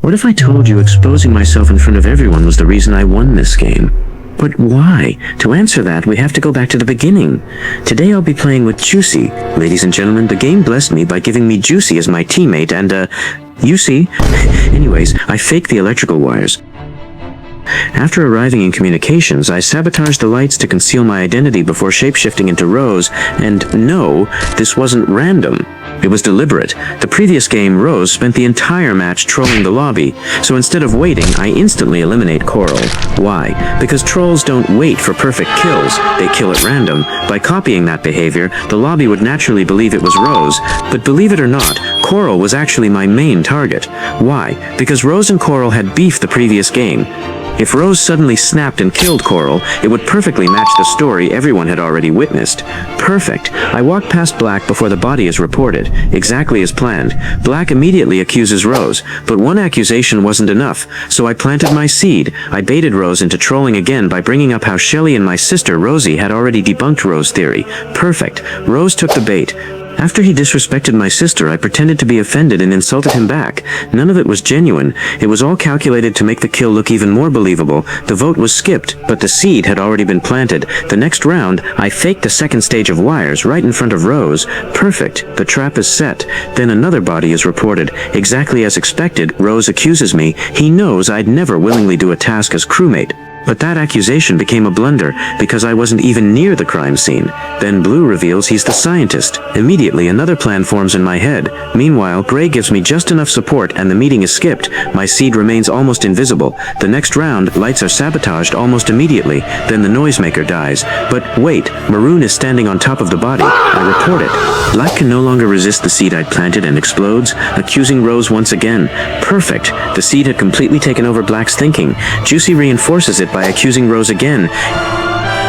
What if I told you exposing myself in front of everyone was the reason I won this game? But why? To answer that, we have to go back to the beginning. Today I'll be playing with Juicy. Ladies and gentlemen, the game blessed me by giving me Juicy as my teammate and, you see. Anyways, I faked the electrical wires. After arriving in communications, I sabotaged the lights to conceal my identity before shapeshifting into Rose, and no, this wasn't random. It was deliberate. The previous game, Rose spent the entire match trolling the lobby, so instead of waiting, I instantly eliminate Coral. Why? Because trolls don't wait for perfect kills, they kill at random. By copying that behavior, the lobby would naturally believe it was Rose, but believe it or not, Coral was actually my main target. Why? Because Rose and Coral had beef the previous game. If Rose suddenly snapped and killed Coral, it would perfectly match the story everyone had already witnessed. Perfect. I walk past Black before the body is reported, exactly as planned. Black immediately accuses Rose, but one accusation wasn't enough, so I planted my seed. I baited Rose into trolling again by bringing up how Shelly and my sister Rosie had already debunked Rose's theory. Perfect. Rose took the bait. After he disrespected my sister, I pretended to be offended and insulted him back. None of it was genuine. It was all calculated to make the kill look even more believable. The vote was skipped, but the seed had already been planted. The next round, I faked the second stage of wires right in front of Rose. Perfect. The trap is set. Then another body is reported. Exactly as expected, Rose accuses me. He knows I'd never willingly do a task as crewmate. But that accusation became a blunder, because I wasn't even near the crime scene. Then Blue reveals he's the scientist. Immediately, another plan forms in my head. Meanwhile, Gray gives me just enough support and the meeting is skipped. My seed remains almost invisible. The next round, lights are sabotaged almost immediately. Then the noisemaker dies. But wait, Maroon is standing on top of the body. I report it. Black can no longer resist the seed I'd planted and explodes, accusing Rose once again. Perfect. The seed had completely taken over Black's thinking. Juicy reinforces it by accusing Rose again.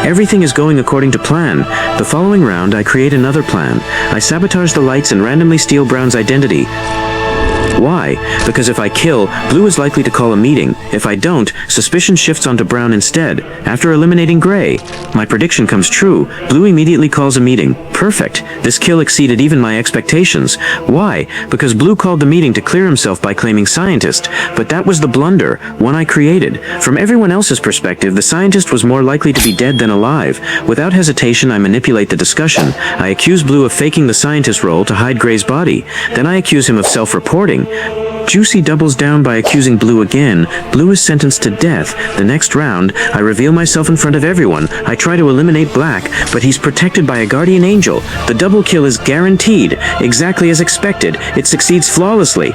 Everything is going according to plan. The following round, I create another plan. I sabotage the lights and randomly steal Brown's identity. Why? Because if I kill, Blue is likely to call a meeting. If I don't, suspicion shifts onto Brown instead. After eliminating Gray, my prediction comes true. Blue immediately calls a meeting. Perfect. This kill exceeded even my expectations. Why? Because Blue called the meeting to clear himself by claiming scientist. But that was the blunder, one I created. From everyone else's perspective, the scientist was more likely to be dead than alive. Without hesitation, I manipulate the discussion. I accuse Blue of faking the scientist role to hide Gray's body. Then I accuse him of self-reporting. Juicy doubles down by accusing Blue again. Blue is sentenced to death. The next round, I reveal myself in front of everyone. I try to eliminate Black, but he's protected by a guardian angel. The double kill is guaranteed. Exactly as expected. It succeeds flawlessly.